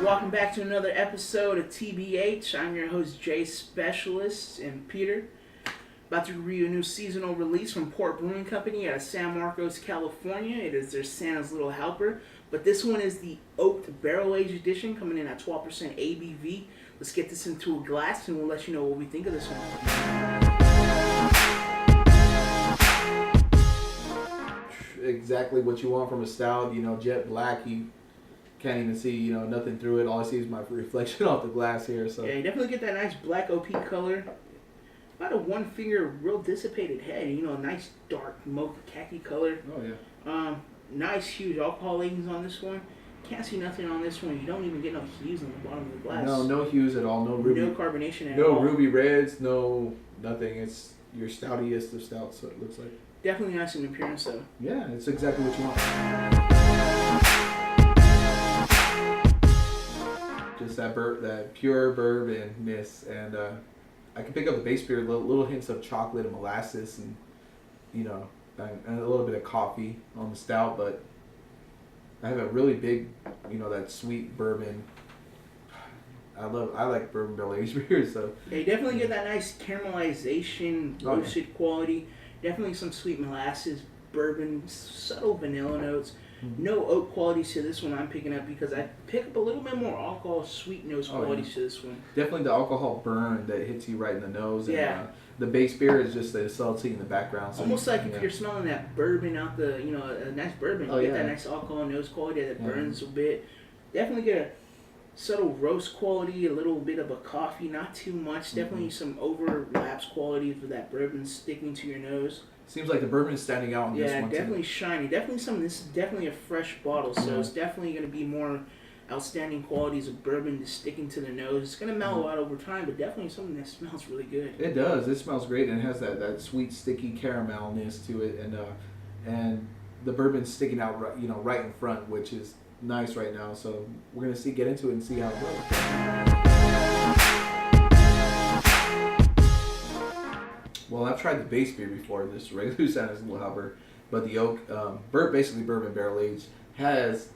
Welcome back to another episode of TBH. I'm your host, Jay Specialist, and Peter. About to review a new seasonal release from Port Brewing Company out of San Marcos, California. It is their Santa's Little Helper, but this one is the Oaked Barrel Aged Edition, coming in at 12% ABV. Let's get this into a glass, and we'll let you know what we think of this one. Exactly what you want from a stout, jet black. You can't even see, nothing through it. All I see is my reflection off the glass here. So yeah, you definitely get that nice black OP color. About a one finger, real dissipated head. Nice dark mocha khaki color. Oh yeah. Nice huge alcohol ratings on this one. Can't see nothing on this one. You don't even get no hues on the bottom of the glass. No hues at all. No ruby. No carbonation at all. No ruby reds. No nothing. It's your stoutiest of stouts. So it looks like. Definitely nice in appearance though. Yeah, it's exactly what you want. Just that pure bourbonness, and I can pick up the base beer, little hints of chocolate and molasses, and and a little bit of coffee on the stout, but I have a really big, that sweet bourbon. I like bourbon barrel aged beer, so yeah, you definitely get that nice caramelization, roasted quality. Definitely some sweet molasses, bourbon, subtle vanilla notes. No oak qualities to this one I'm picking up because I pick up a little bit more alcohol, sweet nose qualities to this one. Definitely the alcohol burn that hits you right in the nose. And, yeah. The base beer is just the subtlety in the background. So almost like if you're smelling that bourbon out the, a nice bourbon, you get that nice alcohol nose quality that burns a bit. Definitely get a subtle roast quality, a little bit of a coffee, not too much. Definitely some overlaps qualities with that bourbon sticking to your nose. Seems like the bourbon is standing out on this one. Yeah, definitely shiny. Definitely this is definitely a fresh bottle, so it's definitely going to be more outstanding qualities of bourbon just sticking to the nose. It's going to mellow out over time, but definitely something that smells really good. It does. It smells great, and it has that sweet, sticky caramelness to it, and the bourbon's sticking out right in front, which is nice right now. So we're going to get into it and see how it goes. Well, I've tried the base beer before, this regular Santa's Little Helper, but the oak, basically bourbon barrel aged, has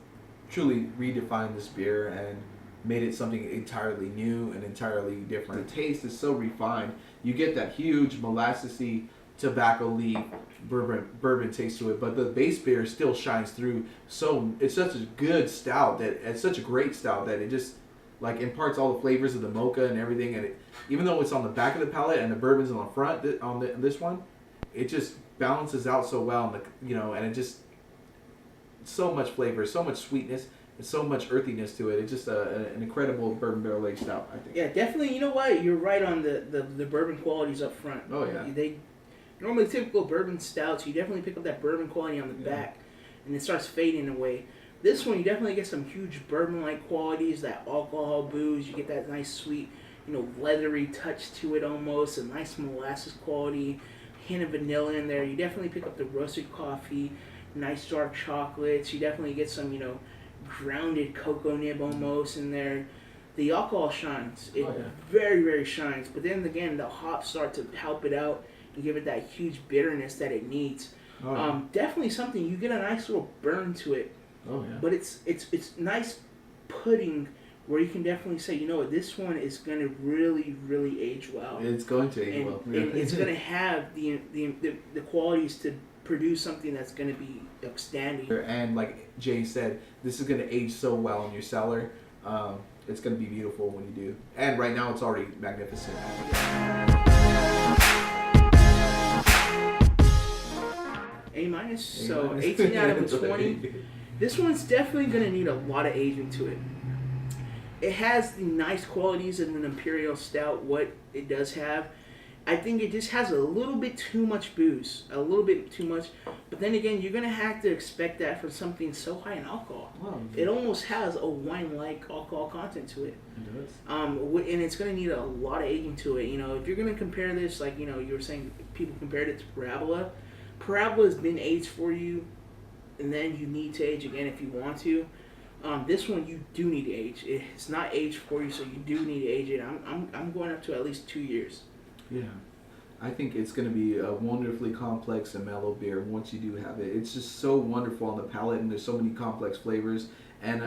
truly redefined this beer and made it something entirely new and entirely different. The taste is so refined. You get that huge molassesy, tobacco leaf bourbon taste to it, but the base beer still shines through. So it's such a good stout it's such a great stout that it just imparts all the flavors of the mocha and everything, and even though it's on the back of the palate and the bourbon's on the front this one, it just balances out so well, and it just so much flavor, so much sweetness, and so much earthiness to it. It's just an incredible bourbon barrel aged stout, I think. Yeah, definitely. You know what? You're right on the bourbon qualities up front. Oh yeah. They normally typical bourbon stouts, you definitely pick up that bourbon quality on the back, and it starts fading away. This one, you definitely get some huge bourbon-like qualities, that alcohol booze. You get that nice, sweet, leathery touch to it almost, a nice molasses quality, hint of vanilla in there. You definitely pick up the roasted coffee, nice dark chocolates. You definitely get some, grounded cocoa nib almost in there. The alcohol shines. It very, very shines. But then again, the hops start to help it out and give it that huge bitterness that it needs. Definitely something, you get a nice little burn to it. Oh yeah. But it's nice pudding where you can definitely say, this one is going to really, really age well. It's going to age well. And it's going to have the qualities to produce something that's going to be outstanding. And like Jay said, this is going to age so well in your cellar. It's going to be beautiful when you do. And right now it's already magnificent. A-, so 18 out of 20. This one's definitely going to need a lot of aging to it. It has the nice qualities of an Imperial Stout, what it does have. I think it just has a little bit too much booze. A little bit too much. But then again, you're going to have to expect that for something so high in alcohol. Wow. It almost has a wine-like alcohol content to it. It does. And it's going to need a lot of aging to it. If you're going to compare this, like, you were saying people compared it to Parabola. Parabola has been aged for you, and then you need to age again if you want to. This one you do need to age. It's not aged for you, so you do need to age it. I'm going up to at least 2 years. Yeah, I think it's going to be a wonderfully complex and mellow beer once you do have it. It's just so wonderful on the palate, and there's so many complex flavors. And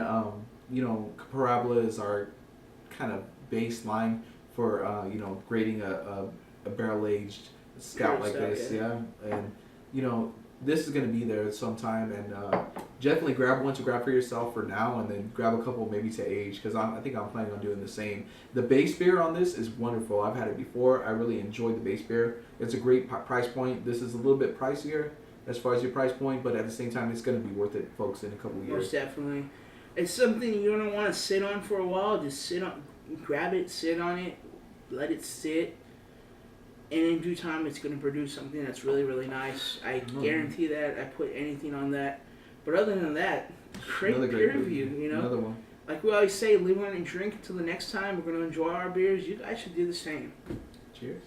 Parabola is our kind of baseline for grading a barrel aged scout like this, yeah. And this is gonna be there sometime, and definitely grab one to grab for yourself for now, and then grab a couple maybe to age, because I think I'm planning on doing the same. The base beer on this is wonderful. I've had it before. I really enjoyed the base beer. It's a great price point. This is a little bit pricier as far as your price point, but at the same time, it's gonna be worth it, folks, in a couple of years. Most definitely. It's something you're gonna want to sit on for a while. Just grab it, sit on it, let it sit. And in due time, it's going to produce something that's really, really nice. I guarantee that. I put anything on that. But other than that, great beer review, Another one. Like we always say, live, learn, and drink until the next time. We're going to enjoy our beers. You guys should do the same. Cheers.